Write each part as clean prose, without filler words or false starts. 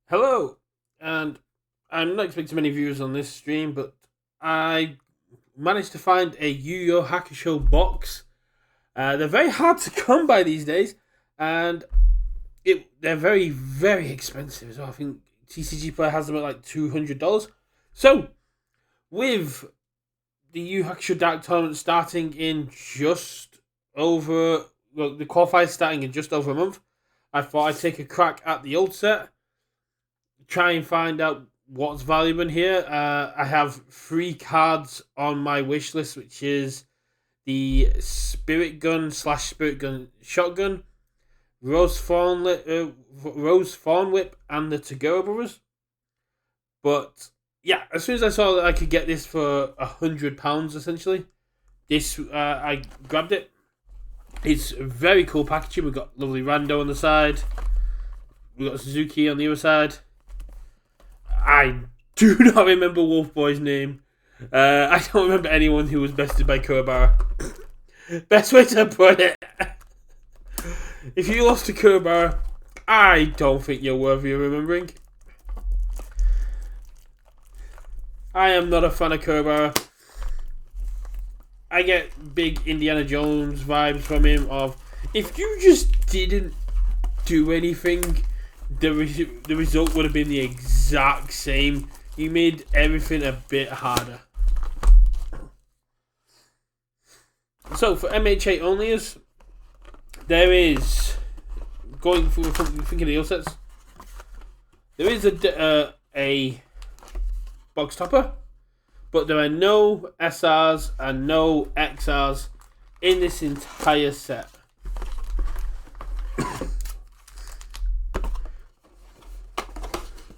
Hello, and I'm not expecting many viewers on this stream, but I managed to find a Yu Yu Hakusho box. They're very hard to come by these days, and they're very expensive as well. I think TCG Player has them at like $200. So, with the Yu Yu Hakusho Dark Tournament starting in just over, well, the qualifiers starting in just over a month, I thought I'd take a crack at the old set, try and find out what's valuable in here. I have three cards on my wish list, which is the Spirit Gun slash Spirit Gun Shotgun, Rose Fawn Whip, and the Tagoro Brothers. But yeah, as soon as I saw that I could get this for £100, essentially, I grabbed it. It's very cool packaging. We've got lovely Rando on the side. We've got Suzuki on the other side. I do not remember Wolf Boy's name. I don't remember anyone who was bested by Kuwabara. Best way to put it. If you lost to Kuwabara, I don't think you're worthy of remembering. I am not a fan of Kuwabara. I get big Indiana Jones vibes from him of, if you just didn't do anything, the result would have been the exact same. You made everything a bit harder. So for MHA onlyers, there is, going through thinking of the other sets, there is a box topper, but there are no SRs and no XRs in this entire set.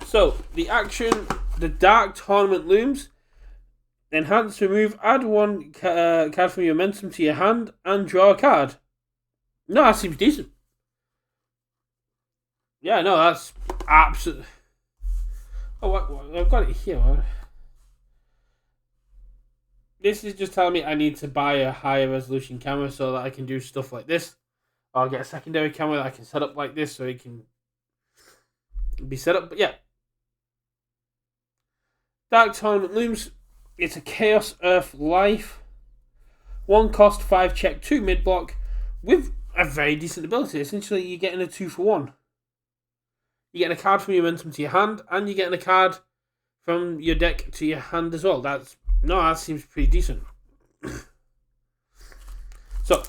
So, the Dark Tournament looms. Enhance, remove, add one card from your momentum to your hand and draw a card. No, that seems decent. Yeah, no, that's absolutely... Oh, I've got it here. This is just telling me I need to buy a higher resolution camera so that I can do stuff like this. Or I'll get a secondary camera that I can set up like this so it can be set up. But yeah. Dark Tournament looms. It's a Chaos Earth Life. 1 cost, 5 check, 2 mid block, with a very decent ability. Essentially, you're getting a 2-for-1. You're getting a card from your momentum to your hand, and you're getting a card from your deck to your hand as well. That seems pretty decent. So,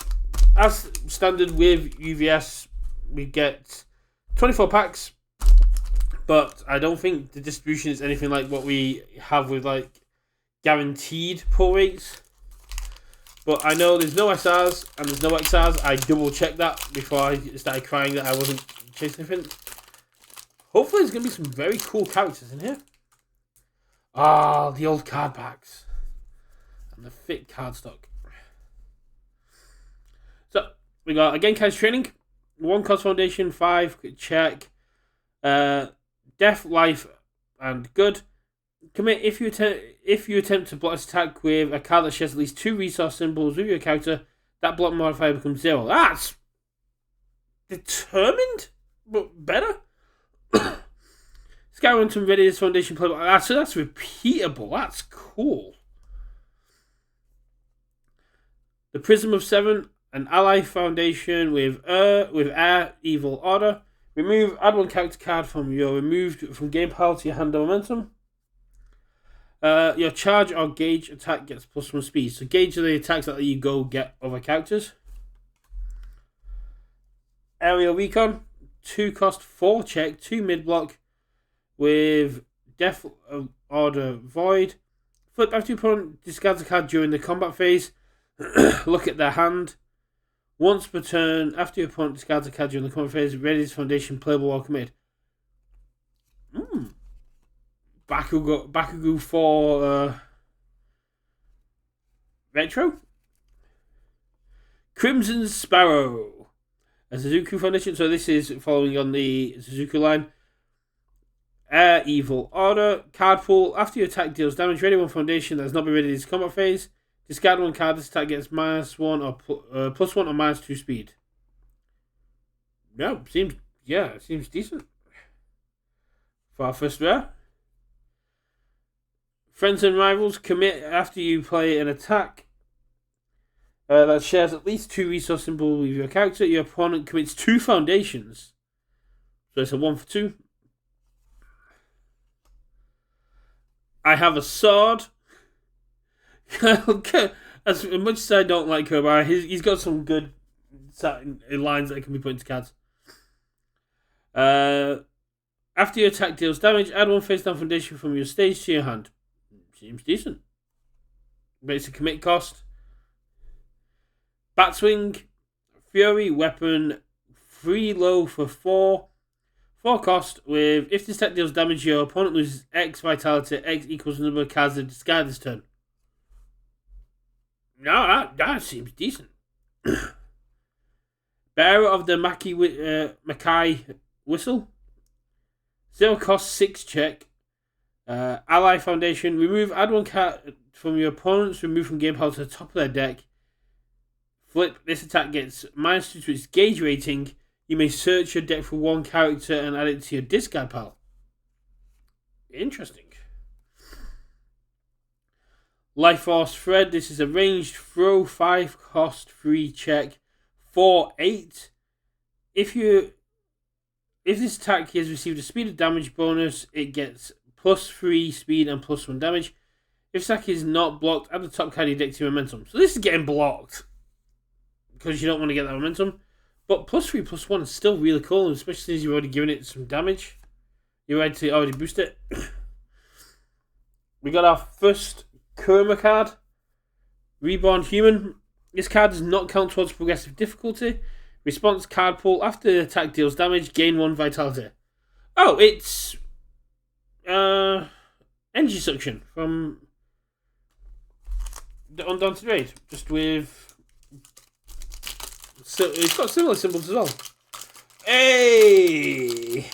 as standard with UVS, we get 24 packs, but I don't think the distribution is anything like what we have with like guaranteed pull rates. But I know there's no SRs and there's no XRs. I double checked that before I started crying that I wasn't chasing anything. Hopefully there's going to be some very cool characters in here. Ah, the old card packs. And the thick cardstock. So, we got again Genkai Training. 1 cost foundation, 5 check. Death, life, and good. Commit if you attempt to block this attack with a card that shares at least 2 resource symbols with your character, that block modifier becomes 0. That's determined, but better. Skyrim ready this foundation playable. So that's repeatable. That's cool. The Prism of 7, an ally foundation with air, evil order. Remove, add 1 character card from your removed from game pile to your hand of momentum. Your charge or gauge attack gets +1 speed. So gauge are the attacks that let you go get other characters. Aerial Recon, 2 cost, 4 check, 2 mid block with Death Order Void. Flip after your opponent discards a card during the combat phase. Look at their hand. Once per turn, after your opponent discards a card during the combat phase, ready this foundation playable while committed. Bakugo for Retro. Crimson Sparrow. A Suzuki Foundation. So this is following on the Suzuki line. Air, Evil Order. Card pool. After your attack deals damage, ready 1 foundation that has not been ready this combat phase. Discard 1 card. This attack gets -1 or +1 or -2 speed. Yeah, it seems decent. for our first rare. Friends and rivals commit after you play an attack that shares at least 2 resource symbols with your character. Your opponent commits 2 foundations. So it's a 1 for 2. I have a sword. As much as I don't like Kobar, he's got some good lines that can be put into cards. After your attack deals damage, add 1 face down foundation from your stage to your hand. Seems decent. But it's a commit cost. Batswing, Fury, weapon, 3 low for 4. 4 cost with, if this attack deals damage, your opponent loses X vitality. X equals the number of cards they discard this turn. No, that seems decent. Bearer of the Makai Whistle. 0 cost, 6 check. Ally Foundation. Add 1 card from your opponent's remove from game pile to the top of their deck. Flip. This attack gets -2 to its gauge rating. You may search your deck for 1 character and add it to your discard pile. Interesting. Life Force Thread. This is a ranged throw, 5 cost, 3 check, 4/8. If this attack has received a speed of damage bonus, it gets +3 speed and +1 damage. If this attack is not blocked, add the top card of your deck to your momentum. So this is getting blocked because you don't want to get that momentum. But +3/+1 is still really cool, especially since you've already given it some damage. You're ready to already boost it. We got our first Kurama card, Reborn Human. This card does not count towards progressive difficulty. Response card pull. After the attack deals damage, gain 1 vitality. Oh, it's energy suction from the Undaunted Raid. Just with, so it's got similar symbols as well. Hey,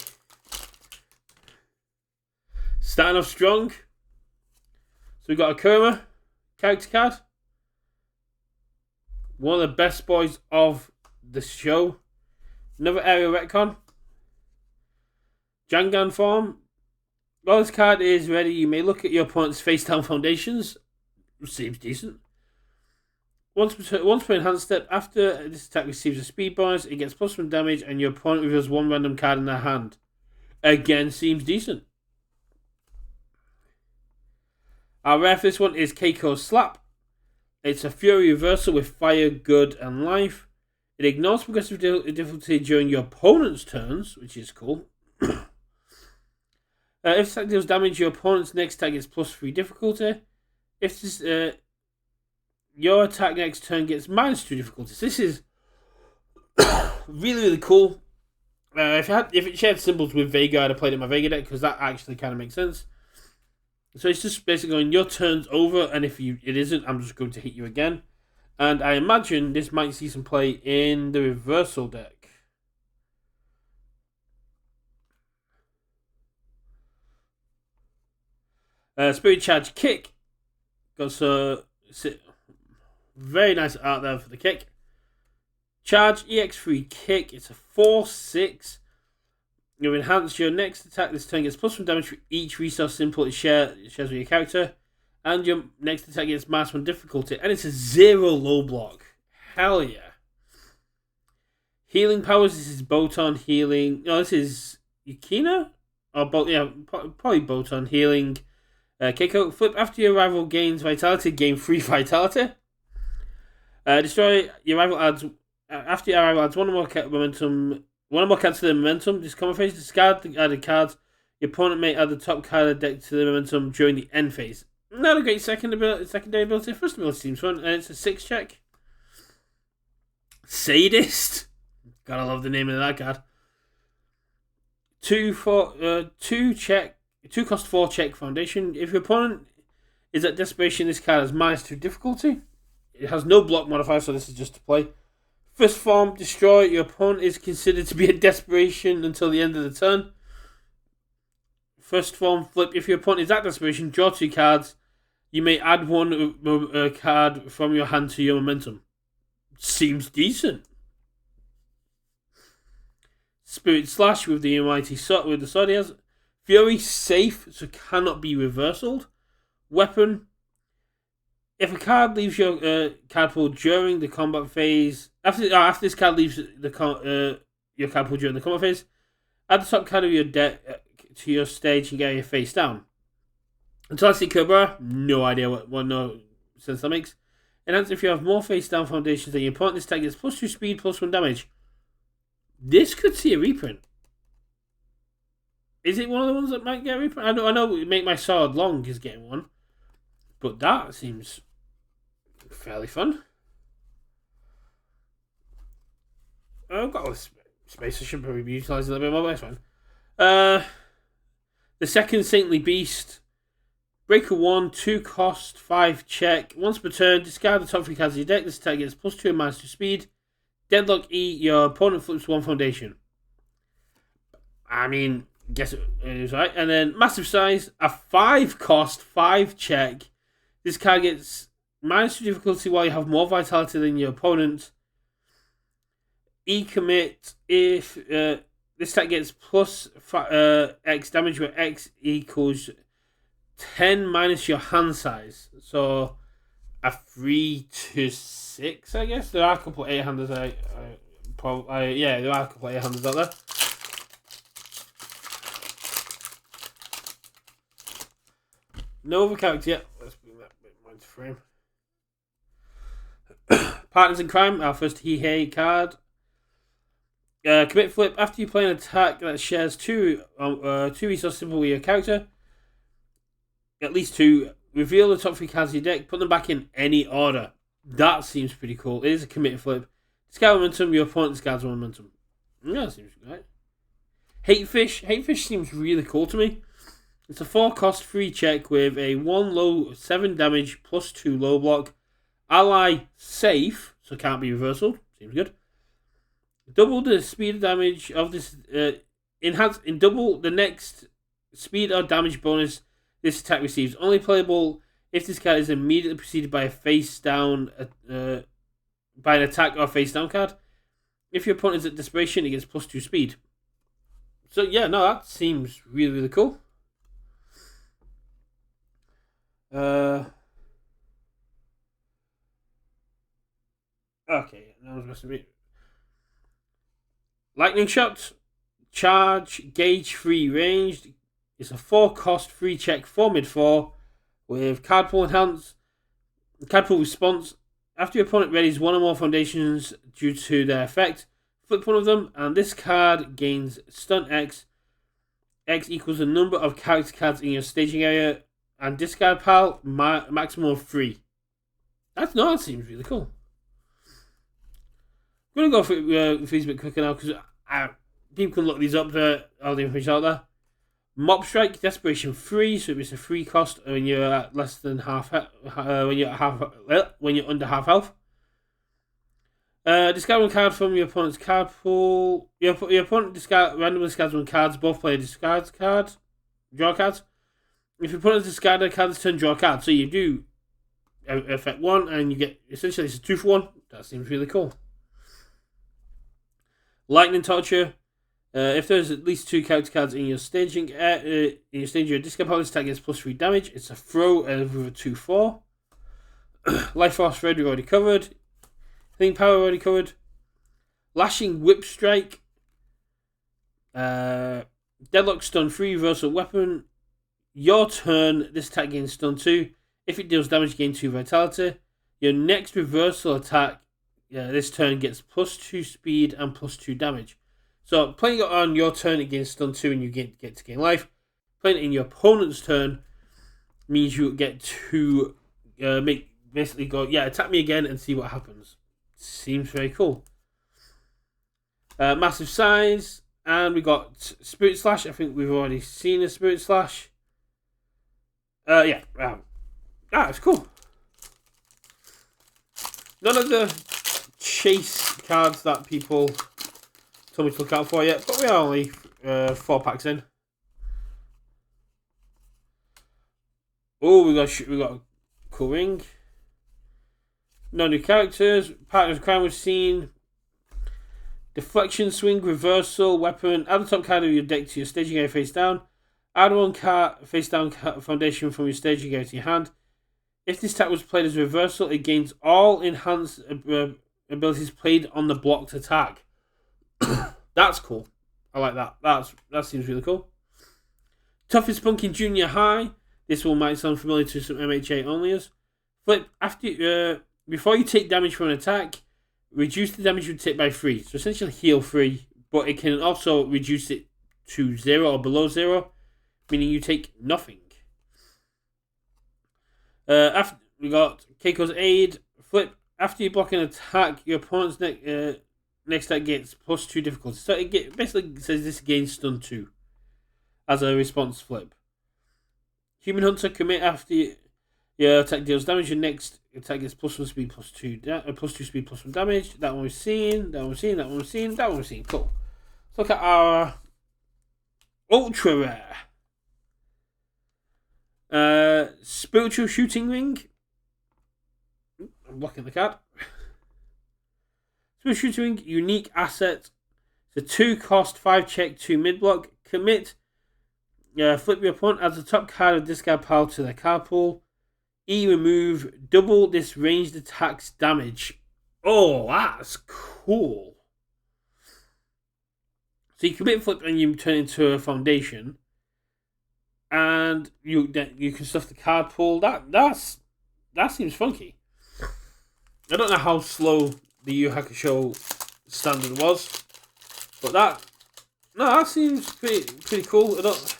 starting off strong. So we got a Kurama character card. One of the best boys of the show. Another area retcon. Jangan form. While this card is ready, you may look at your opponent's face down foundations. Seems decent. Once per enhanced step, after this attack receives a speed bonus, it gets +1 damage and your opponent reveals 1 random card in their hand. Again, seems decent. Our rare for this one is Keiko's Slap. It's a Fury reversal with Fire, Good, and Life. It ignores progressive difficulty during your opponent's turns, which is cool. If this attack deals damage, your opponent's next attack gets +3 difficulty. If this, your attack next turn gets -2 difficulty. So this is really, really cool. If it shared symbols with Vega, I'd have played it in my Vega deck because that actually kind of makes sense. So it's just basically going, your turn's over, and if it isn't, I'm just going to hit you again. And I imagine this might see some play in the reversal deck. Spirit Charge Kick. Got some very nice art there for the kick. Charge EX3 Kick. It's a 4/6. You enhance your next attack this turn gets +1 damage for each resource symbol it shares with your character. And your next attack gets -1 difficulty. And it's a 0 low block. Hell yeah. Healing powers. This is Boton healing. No, this is Yukina? Or probably Boton healing. Keiko. Flip. After your rival gains vitality, gain 3 vitality. Destroy. Your rival adds. After your rival adds 1 more momentum. 1 or more cards to the momentum. Discard phase. Discard the added cards. Your opponent may add the top card of the deck to the momentum during the end phase. Not a great secondary ability. First ability seems fun, and it's a 6 check. Sadist. Gotta love the name of that card. 2 cost 4 check foundation. If your opponent is at desperation, this card has -2 difficulty. It has no block modifier, so this is just to play. First form, destroy. Your opponent is considered to be at desperation until the end of the turn. First form, flip. If your opponent is at desperation, draw 2 cards. You may add 1 card from your hand to your momentum. Seems decent. Spirit Slash with the mighty sword with the sword he has. Fury safe, so cannot be reversaled. Weapon. If a card leaves your card pool during the combat phase, after this card leaves your card pool during the combat phase, add the top card of your deck to your stage and get your face down. Until I see Cobra, no idea what no sense that makes. And if you have more face down foundations than your opponent, this tag gets +2 speed, +1 damage. This could see a reprint. Is it one of the ones that might get a reprint? I know Make My Sword Long is getting one, but that seems fairly fun. I've got all this space. I should probably be utilising a little bit more, but that's fine. The second Saintly Beast. Breaker 1, 2 cost, 5 check. Once per turn, discard the top 3 cards of your deck. This attack gets +2 and -2 speed. Deadlock E, your opponent flips 1 foundation. I mean, guess it is right. And then Massive Size, a 5 cost, 5 check. This card gets -2 difficulty while you have more vitality than your opponent. E commit, if this attack gets +X damage, where X equals 10 minus your hand size. So a 3 to 6, I guess. There are a couple of 8-handers. There are a couple of 8-handers out there. No other character yet. Let's bring that bit more into frame. Partners in Crime, our first Hihei card. Commit flip. After you play an attack that shares two resource symbol with your character, at least 2, reveal the top 3 cards of your deck, put them back in any order. That seems pretty cool. It is a commit flip. Discard momentum, your opponent discards momentum. Yeah, that seems right. Hatefish. Hatefish seems really cool to me. It's a 4 cost free check with a 1 low, 7 damage, +2 low block. Ally safe, so can't be reversal. Seems good. Double the speed damage of this. Double the next speed or damage bonus this attack receives. Only playable if this card is immediately preceded by a face down, by an attack or face down card. If your opponent is at desperation, it gets +2 speed. So yeah, no, that seems really, really cool. Okay, that was supposed to be Lightning Shot, charge, gauge, free ranged. It's a 4 cost free check for mid-4 with card pool enhance, card pool response. After your opponent readies 1 or more foundations due to their effect, flip one of them, and this card gains stun X. X equals the number of character cards in your staging area, and discard pile maximum of 3. That seems really cool. I'm going to go for these a bit quicker now because people can look these up there, all the information out there. Mob Strike, Desperation 3, so it's a 3 cost when you're at less than half, when you're under half health. Discard 1 card from your opponent's card pool. Your opponent randomly discards 1 card. Both players discard cards, draw cards. If your opponent discards a card this turn, draw a card. So you do effect 1, and you get essentially it's a 2 for 1. That seems really cool. Lightning Torture. If there's at least 2 character cards in your staging, your discard power, this attack gets +3 damage. It's a throw with a 2/4. Life Force Red we already covered. Healing Power already covered. Lashing Whip Strike. Deadlock Stun 3 reversal weapon. Your turn. This attack gains stun 2. If it deals damage, gain 2 vitality. Your next reversal attack. This turn gets +2 speed and +2 damage. So playing it on your turn, it gains stun 2 and you get to gain life. Playing it in your opponent's turn means you get to basically go, attack me again and see what happens. Seems very cool. Massive Size, and we got Spirit Slash. I think we've already seen a Spirit Slash. It's cool. None of the chase cards that people told me to look out for yet, but we are only 4 packs in. Oh, we got a cool ring. No new characters. Partners of Crime was seen. Deflection, swing, reversal, weapon. Add the top card of your deck to your staging area face down. Add one card, face down foundation from your stage you get to your hand. If this attack was played as a reversal, it gains all enhanced abilities played on the blocked attack. That's cool. I like that. That seems really cool. Toughest Punk in Junior High. This one might sound familiar to some MHA onlyers. Flip after before you take damage from an attack, reduce the damage you take by 3. So essentially heal 3, but it can also reduce it to 0 or below 0, meaning you take nothing. After we got Keiko's Aid. Flip after you block an attack, your opponent's next attack gets +2 difficulty. So it basically says this gains stun 2 as a response flip. Human Hunter, commit after your attack deals damage. Your next attack gets +1 speed, +2 speed, +1 damage. That one we've seen. That one we've seen. That one we've seen. That one we've seen. Cool. Let's look at our ultra rare. Spiritual Shooting Ring. I'm blocking the card. Spiritual Shooting Ring, unique asset. It's a 2 cost, 5 check, 2 mid block. Commit. Flip your opponent adds the top card of discard pile to their card pool. Remove double this ranged attack's damage. Oh, that's cool. So you commit flip and you turn into a foundation, and you can stuff the card pool. That seems funky. I don't know how slow the Yu Yu Hakusho standard was, but that seems pretty cool. I don't.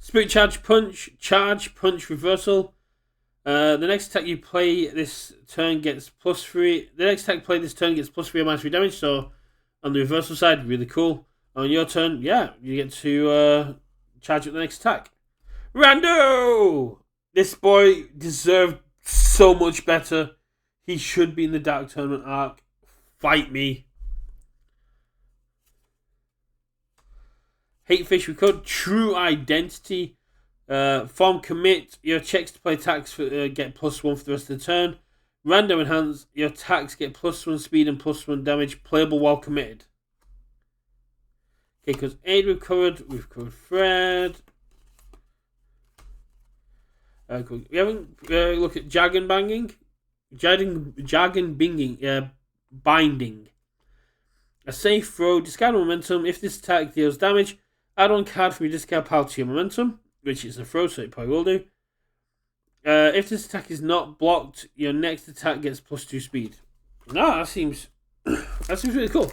Spirit Charge Punch Reversal. The next attack you play this turn gets +3. The next attack played this turn gets +3 or -3 damage. So on the reversal side, really cool. On your turn, yeah, you get to charge up the next attack. Rando! This boy deserved so much better. He should be in the Dark Tournament arc. Fight me. Hatefish Recode, True Identity. Form Commit. Your checks to play attacks get +1 for the rest of the turn. Random Enhance. Your attacks get +1 speed and +1 damage. Playable while committed. Okay, because Aid we've covered. We've covered Fred. Cool. We haven't look at Jargon Banging. Jargon Binging. Binding. A safe throw. Discard momentum. If this attack deals damage, add one card from your discard pile to your momentum, which is a throw, so it probably will do. If this attack is not blocked, your next attack gets +2 speed. No, that seems really cool.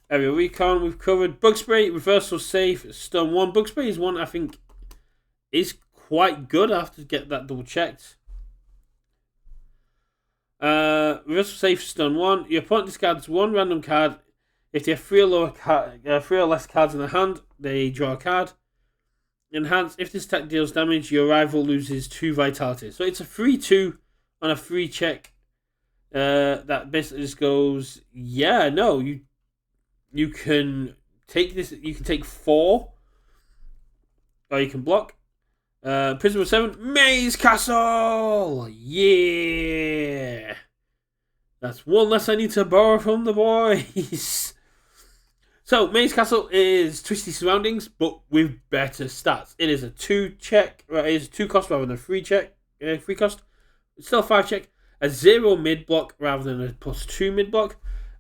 Area Recon, we've covered. Bug Spray, Reversal Safe, Stun 1. Bug Spray is one I think is quite good. I have to get that double checked. Reversal Safe, Stun 1. Your opponent discards 1 random card. If they have 3 or less cards in their hand, they draw a card. Enhance, if this attack deals damage, your rival loses 2 vitality. So it's a 3-2 on a free check. That basically just goes, yeah, no, you can take this, you can take 4, or you can block. Prisoner 7, Maze Castle! Yeah! That's one less I need to borrow from the boys. So, Maze Castle is Twisty Surroundings, but with better stats. It is a 2 check, it is a 2 cost rather than a 3 check, 3 cost. It's still a 5 check. A 0 mid block rather than a +2 mid block.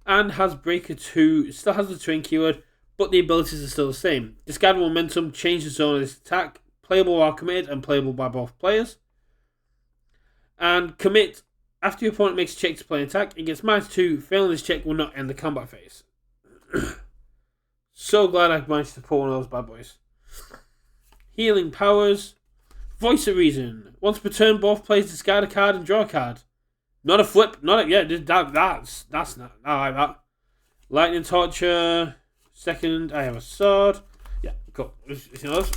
And has Breaker 2, still has the Twin keyword, but the abilities are still the same. Discard momentum, change the zone of this attack. Playable while committed and playable by both players. And commit, after your opponent makes a check to play an attack, it gets -2. Failing this check will not end the combat phase. So glad I managed to pull one of those bad boys. Healing powers. Voice of Reason. Once per turn, both players discard a card and draw a card. Not a flip. That's not. I like that. Lightning Torture. Second, I have a sword. Yeah, cool. You know those?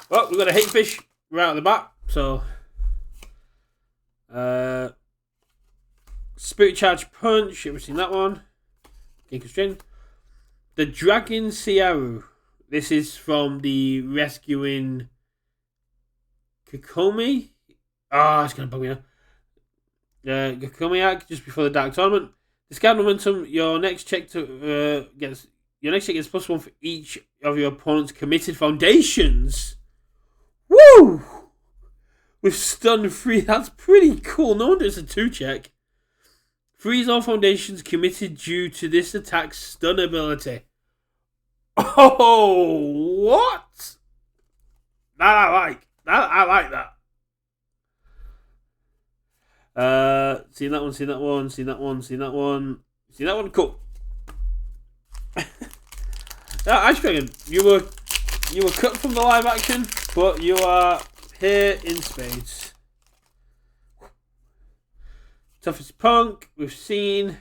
Well, we've got a Hatefish right out the bat. So, Spirit Charge Punch. Ever seen that one? Game Constraint. The Dragon Siaru. This is from the Rescuing Kokomi. It's going to bug me now. Kokomiak, just before the Dark Tournament. Discard momentum. Your next check gets +1 for each of your opponent's committed foundations. Woo! With stun free, that's pretty cool. No wonder it's a 2-check. Freeze all foundations committed due to this attack's stun ability. Oh, what? That I like. I like that. Seen that one. Cool. Ice Dragon, you were cut from the live action, but you are here in spades. Toughest Punk, we've seen.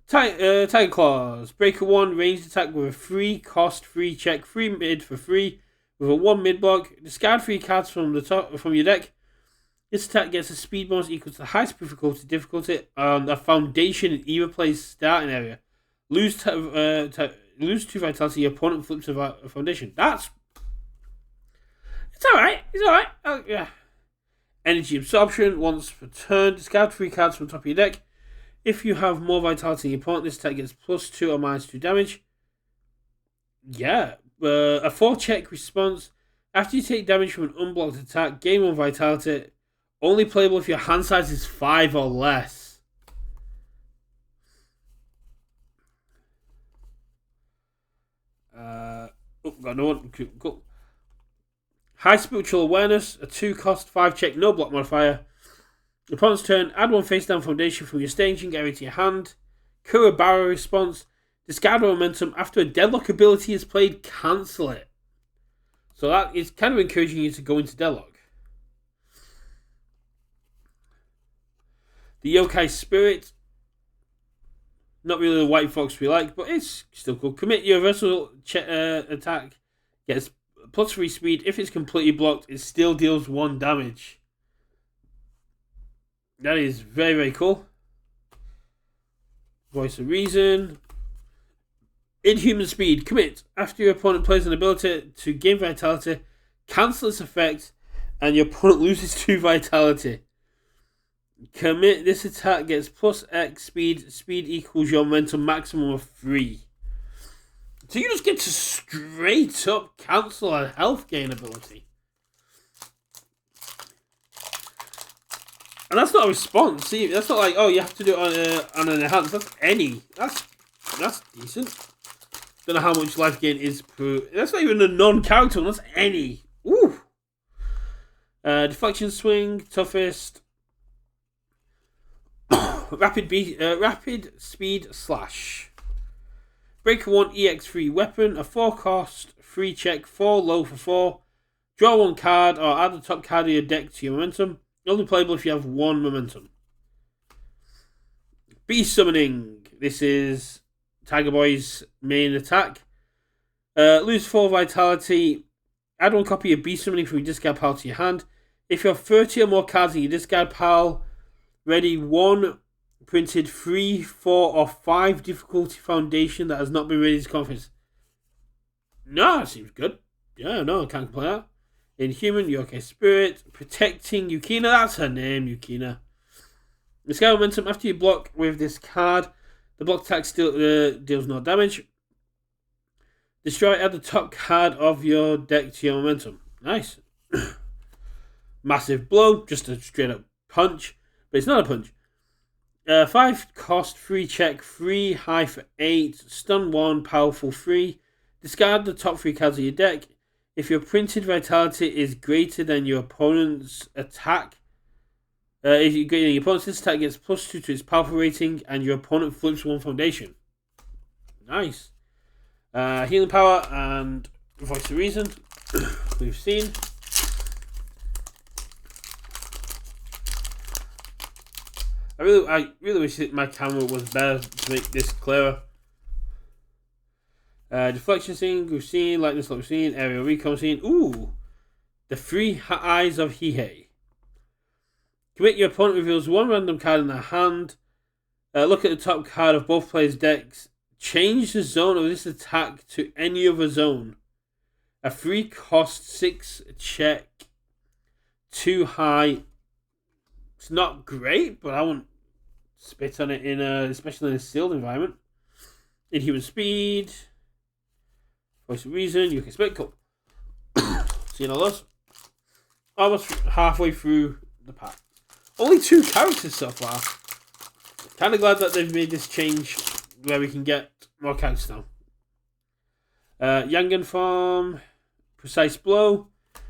Tiger Claws, Breaker 1, ranged attack with a free cost, free check, free mid for free, with a 1 mid block. Discard 3 cards from your deck. This attack gets a speed bonus equal to the highest difficulty on a foundation in either player's starting area. Lose 2 vitality, your opponent flips a foundation. It's alright. Oh, yeah. Energy Absorption, once per turn, discard 3 cards from the top of your deck. If you have more vitality than your opponent, this attack gets +2 or -2 damage. Yeah. A 4-check response. After you take damage from an unblocked attack, gain 1 vitality. Only playable if your hand size is 5 or less. Got no one. Cool. High Spiritual Awareness, a 2-cost, 5-check, no block modifier. Opponent's turn, add 1 face down foundation from your staging area to your hand. Kurabara response, discard momentum. After a deadlock ability is played, cancel it. So that is kind of encouraging you to go into deadlock. The Yokai Spirit, not really the white fox we like, but it's still cool. Commit your versatile attack, gets +3 speed. If it's completely blocked, it still deals 1 damage. That is very, very cool. Voice of Reason. Inhuman Speed. Commit. After your opponent plays an ability to gain vitality, cancel its effect, and your opponent loses 2 vitality. Commit. This attack gets +X speed. Speed equals your momentum maximum of 3. So you just get to straight up cancel a health gain ability. And that's not a response. See, that's not like, oh, you have to do it on an enhance. That's any. That's decent. Don't know how much life gain is per. That's not even a non-character one. That's any. Ooh. Deflection Swing, Toughest. Rapid Speed Slash. Breaker 1 EX3 weapon, a 4-cost, 3-check, 4 low for 4. Draw 1 card or add the top card of your deck to your momentum. Only playable if you have 1 momentum. Beast Summoning. This is Tiger Boy's main attack. Lose 4 vitality. Add 1 copy of Beast Summoning from your discard pile to your hand. If you have 30 or more cards in your discard pile, ready 1 printed 3, 4, or 5 difficulty foundation that has not been raised confidence. No, that seems good. Yeah, no, I can't complain that. Inhuman, Yokai Spirit, Protecting Yukina, that's her name, Yukina. Discard momentum. After you block with this card, the block attack still deals no damage. Destroy, add the top card of your deck to your momentum. Nice. Massive Blow, just a straight up punch, but it's not a punch. 5 cost, 3 check, 3 high for 8, stun 1, powerful 3. Discard the top 3 cards of your deck. If your printed vitality is greater than your opponent's attack, if you're greater than your opponent's, this attack gets +2 to its powerful rating, and your opponent flips 1 foundation. Nice. Healing Power and Voice of Reason. We've seen. I really wish that my camera was better to make this clearer. Deflection Scene, we've seen. Lightning Slot, we've seen. Aerial Recon, scene. Ooh! The 3 Eyes of Hihei. Commit, your opponent reveals 1 random card in their hand. Look at the top card of both players' decks. Change the zone of this attack to any other zone. A free cost 6 check. Too high. It's not great, but I wouldn't spit on it especially in a sealed environment. Inhuman speed. Voice of reason. You can spit. Cool. Seeing all those. Almost halfway through the pack. Only 2 characters so far. Kind of glad that they've made this change where we can get more characters now. Yangan form, precise blow,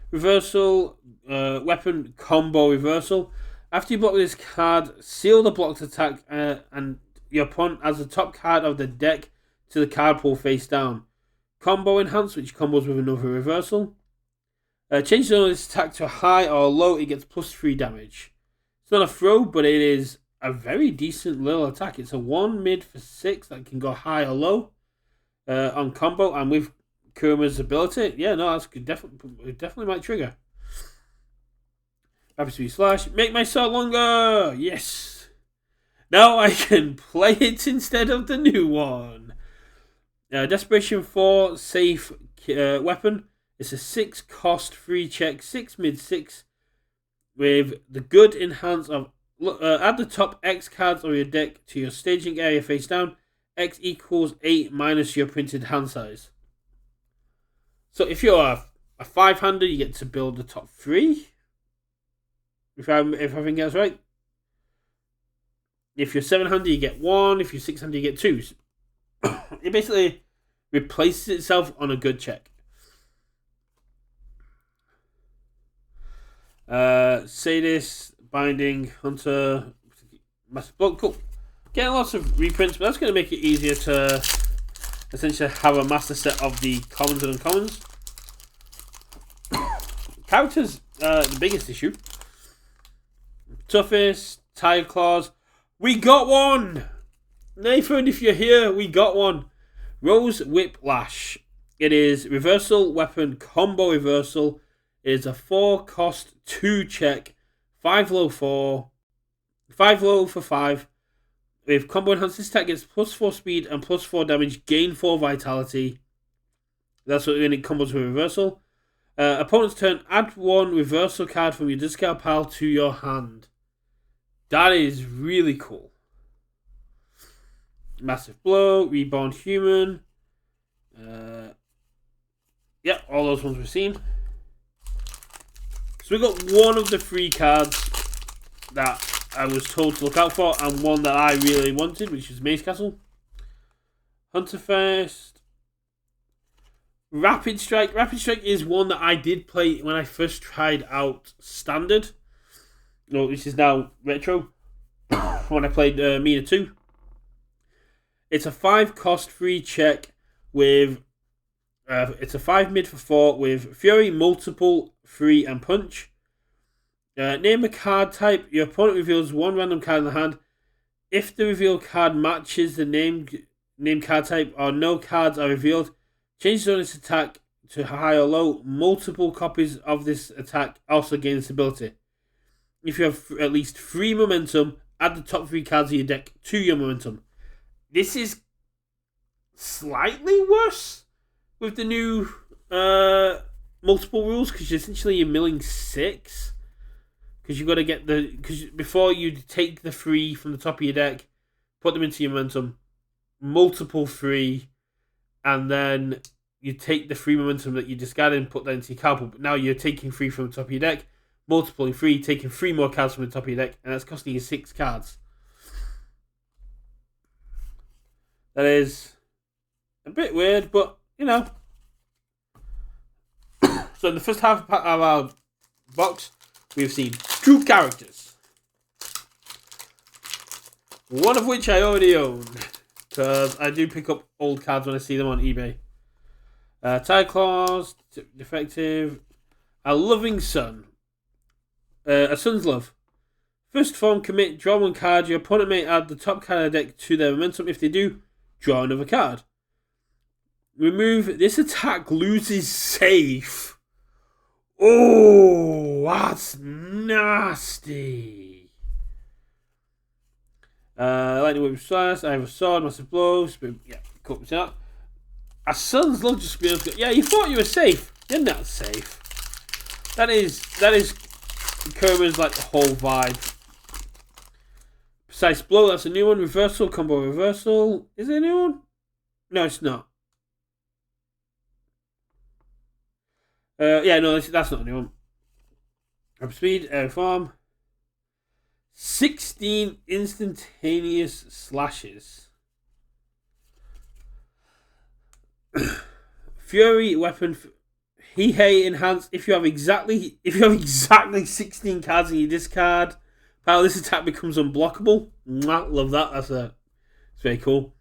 reversal, weapon combo reversal. After you block this card, seal the blocked attack and your opponent adds the top card of the deck to the card pool face down. Combo enhance, which combos with another reversal. Change the zone of this attack to high or low, it gets +3 damage. It's not a throw, but it is a very decent little attack. It's a 1 mid for 6 that can go high or low on combo, and with Kuruma's ability, yeah, no, that's good. Definitely might trigger. Rapid speed slash. Make my sword longer! Yes! Now I can play it instead of the new one. Desperation 4 safe weapon. It's a 6 cost free check, 6 mid 6 with the good enhance of add the top X cards of your deck to your staging area face down. X equals 8 minus your printed hand size. So if you're a 5-hander, you get to build the top 3. If I think that's right. If you're 7-hander, you get 1. If you're 6-hander, you get 2. It basically replaces itself on a good check. Sadist, Binding, Hunter, Massive Block. Cool. Getting lots of reprints, but that's going to make it easier to essentially have a master set of the commons and uncommons. Characters, the biggest issue. Toughest, Tiger Claws. We got one! Nathan, if you're here, we got one. Rose Whiplash. It is reversal, weapon, combo reversal. It is a 4 cost 2 check. 5 low for 5. With combo enhanced, this attack gets +4 speed and +4 damage, gain 4 vitality. That's what when it combos with reversal. Opponent's turn, add 1 reversal card from your discard pile to your hand. That is really cool. Massive Blow, Reborn Human. Yeah, all those ones we've seen. So we got one of the 3 cards that I was told to look out for, and one that I really wanted, which is Maze Castle. Hunter first. Rapid Strike. Rapid Strike is one that I did play when I first tried out Standard. No, this is now Retro. When I played Mina 2. It's a 5 cost 3 check with... it's a 5 mid for 4 with Fury, Multiple, 3 and Punch. Name a card type. Your opponent reveals 1 random card in the hand. If the revealed card matches the named card type or no cards are revealed, change the its attack to high or low. Multiple copies of this attack also gain this ability. If you have at least 3 momentum, add the top 3 cards of your deck to your momentum. This is slightly worse with the new multiple rules, because essentially you're milling 6. Because you've got to get because before you take the 3 from the top of your deck, put them into your momentum, multiple 3, and then you take the 3 momentum that you discarded and put that into your card pool. But now you're taking 3 from the top of your deck, multiplying 3, taking 3 more cards from the top of your deck, and that's costing you 6 cards. That is a bit weird, but you know. So in the first half of our box, we've seen 2 characters. One of which I already own, because I do pick up old cards when I see them on eBay. Tiger Claws, Defective, A Loving Son. A Son's Love. First form, commit, draw 1 card. Your opponent may add the top card of the deck to their momentum. If they do, draw another card. Remove, this attack loses safe. Oh, that's nasty. Lightning Whip Slash, I have a sword, massive blows. Yeah, Cool. See that? Our sons love just being able to go, yeah, you thought you were safe. You're not safe. That is Kerman's like the whole vibe. Precise blow, that's a new one. Reversal, combo reversal. Is it a new one? No, it's not. Yeah, no, that's not a new one. Up speed, air farm. 16 instantaneous slashes. Fury weapon. He enhanced. If you have exactly 16 cards in your discard pile, this attack becomes unblockable. Love that. It's very cool.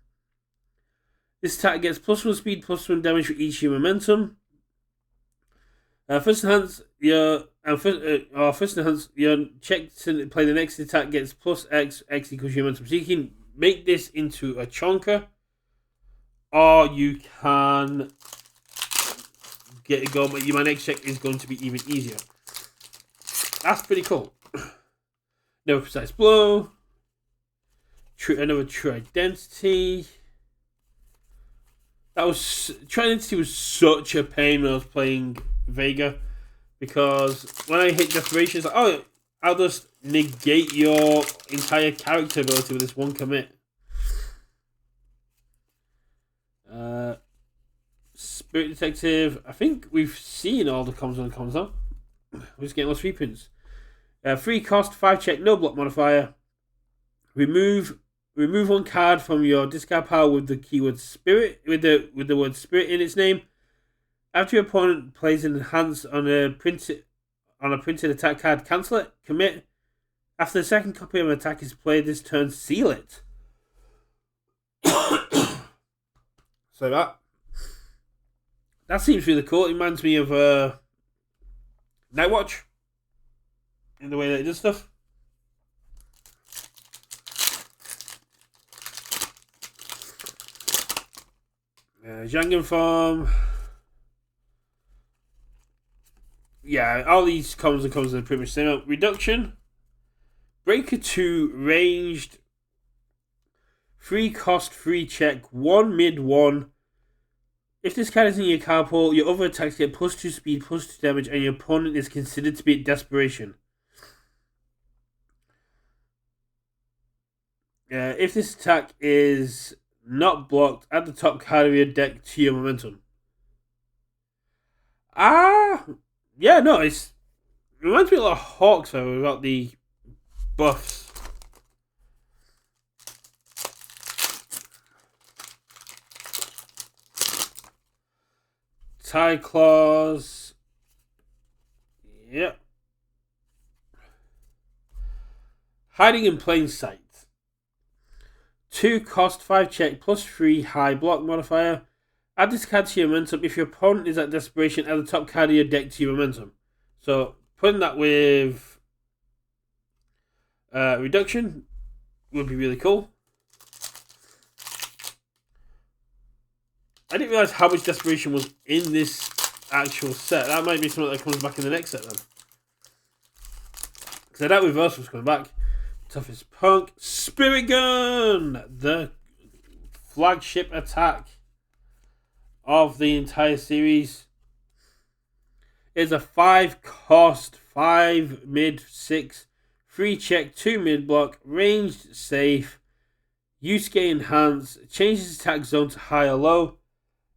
This attack gets +1 speed, +1 damage for each your momentum. First enhance your check to play the next attack gets +X, X equals your momentum. So you can make this into a chonker, or you can get it going, but my next check is going to be even easier. That's pretty cool. Another precise blow. Another true identity. True identity was such a pain when I was playing Vega, because when I hit desperation, it's like, oh, I'll just negate your entire character ability with this one commit. Spirit Detective. I think we've seen all the comms on the comms now. We're just getting lost reprints. 3 cost, 5 check, no block modifier. Remove one card from your discard pile with the keyword spirit, with the word spirit in its name. After your opponent plays an enhance on a printed attack card, cancel it. Commit. After the second copy of an attack is played this turn, seal it. So that seems really cool. It reminds me of Nightwatch in the way that it does stuff. Jangan Farm. Yeah, all these commons and commons are pretty much the same. Reduction. Breaker 2 ranged. 3 cost, 3 check, 1 mid, 1. If this card is in your card pool, your other attacks get +2 speed, +2 damage, and your opponent is considered to be at desperation. If this attack is not blocked, add the top card of your deck to your momentum. Yeah, no, it reminds me a lot of Hawks though, without the buffs. Tie Claws. Yep. Hiding in Plain Sight. 2 cost, 5 check, +3 high block modifier. Add this card to your momentum. If your opponent is at desperation, add the top card of your deck to your momentum. So putting that with reduction would be really cool. I didn't realize how much desperation was in this actual set. That might be something that comes back in the next set then. Because that reverse was coming back. Toughest Punk. Spirit Gun! The flagship attack of the entire series. Is a 5 cost, 5 mid, 6, 3 check, 2 mid block, ranged safe, Yusuke enhance, changes attack zone to high or low,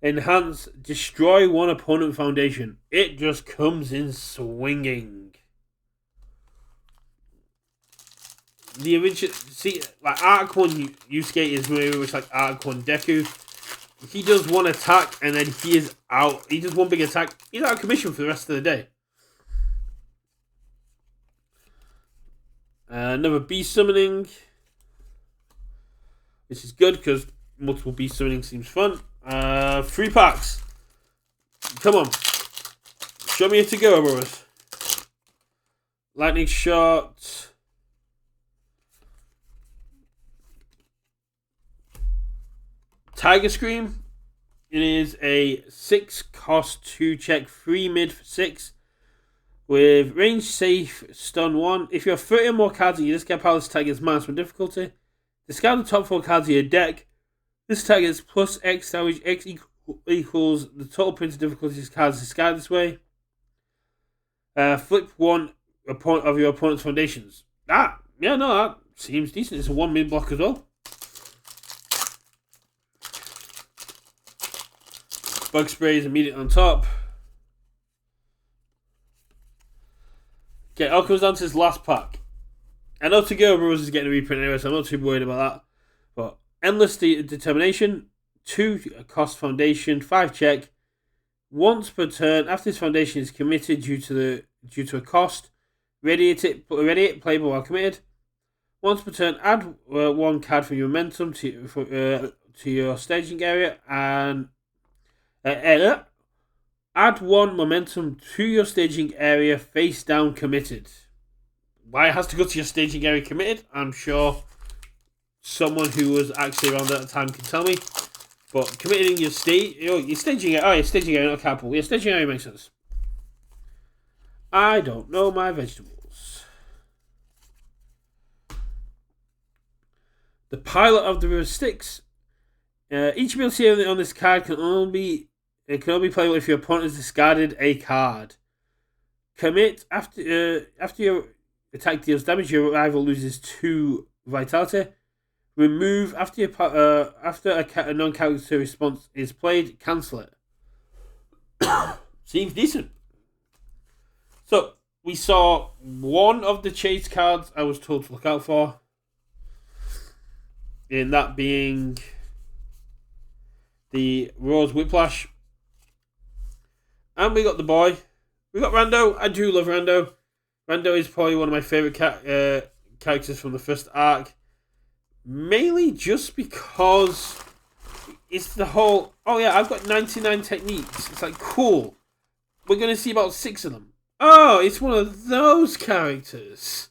enhance, destroy one opponent foundation. It just comes in swinging. The original, see, like Arc 1 Yusuke is very much like Arc 1 Deku. He does one attack and then he is out. He does one big attack. He's out of commission for the rest of the day. Another beast summoning, which is good because multiple beast summoning seems fun. 3 packs. Come on. Show me it to go, brothers. Lightning Shot. Tiger Scream. It is a 6 cost, 2 check, 3 mid for 6. With range safe, stun 1. If you have 30 or more cards in your discard pile, this attack gets -1 difficulty. Discard the top 4 cards of your deck. This attack gets plus X damage. X equals the total printed difficulty of cards discarded this way. Flip one of your opponent's foundations. That seems decent. It's a 1 min block as well. Bug spray is immediate on top. Okay, it all comes down to this last pack. I know To-Go Bros is getting a reprint anyway, so I'm not too worried about that. But Endless Determination, 2 cost foundation, 5 check. Once per turn, after this foundation is committed due to a cost, radiate playable while committed. Once per turn, add 1 card from your momentum to your staging area and add 1 momentum to your staging area face down committed. Why it has to go to your staging area committed, I'm sure someone who was actually around at the time can tell me. But committing your staging area, not a capital. Your staging area makes sense. I don't know my vegetables. The Pilot of the River Styx. Each ability on this card can only be playable if your opponent has discarded a card. Commit after your attack deals damage, your rival loses 2 vitality. Remove after a non-character response is played. Cancel it. Seems decent. So we saw one of the chase cards I was told to look out for. In that being the Rose Whiplash. And we got the boy. We got Rando. I do love Rando. Rando is probably one of my favourite characters from the first arc. Mainly just because it's the whole, oh yeah, I've got 99 techniques. It's like, cool. We're going to see about 6 of them. Oh, it's one of those characters.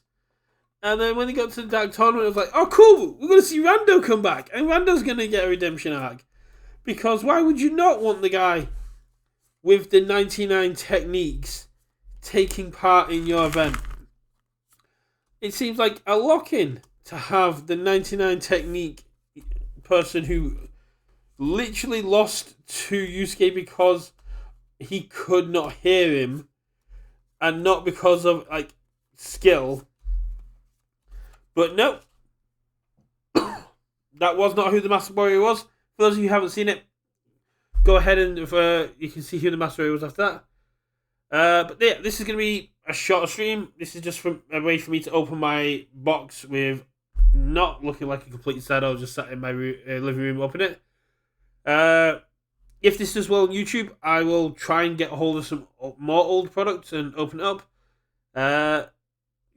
And then when they got to the Dark Tournament, I was like, oh cool, we're going to see Rando come back. And Rando's going to get a redemption arc. Because why would you not want the guy with the 99 techniques taking part in your event? It seems like a lock-in to have the 99 technique person who literally lost to Yusuke because he could not hear him and not because of like skill. But no, that was not who the Master Warrior was. For those of you who haven't seen it, go ahead and you can see who the Master Warrior was after that. But yeah, this is going to be a shorter stream. This is just a way for me to open my box with not looking like a complete set. I was just sat in my living room opening it. If this does well on YouTube, I will try and get a hold of some more old products and open it up.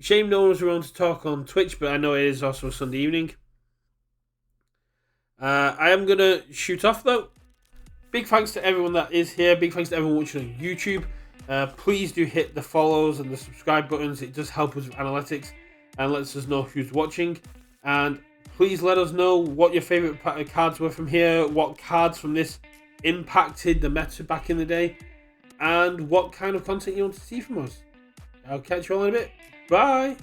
Shame no one was around to talk on Twitch, but I know it is also a Sunday evening. I am going to shoot off though. Big thanks to everyone that is here. Big thanks to everyone watching on YouTube. Please do hit the follows and the subscribe buttons. It does help us with analytics and lets us know who's watching. And please let us know what your favourite cards were from here, what cards from this impacted the meta back in the day, and what kind of content you want to see from us. I'll catch you all in a bit. Bye!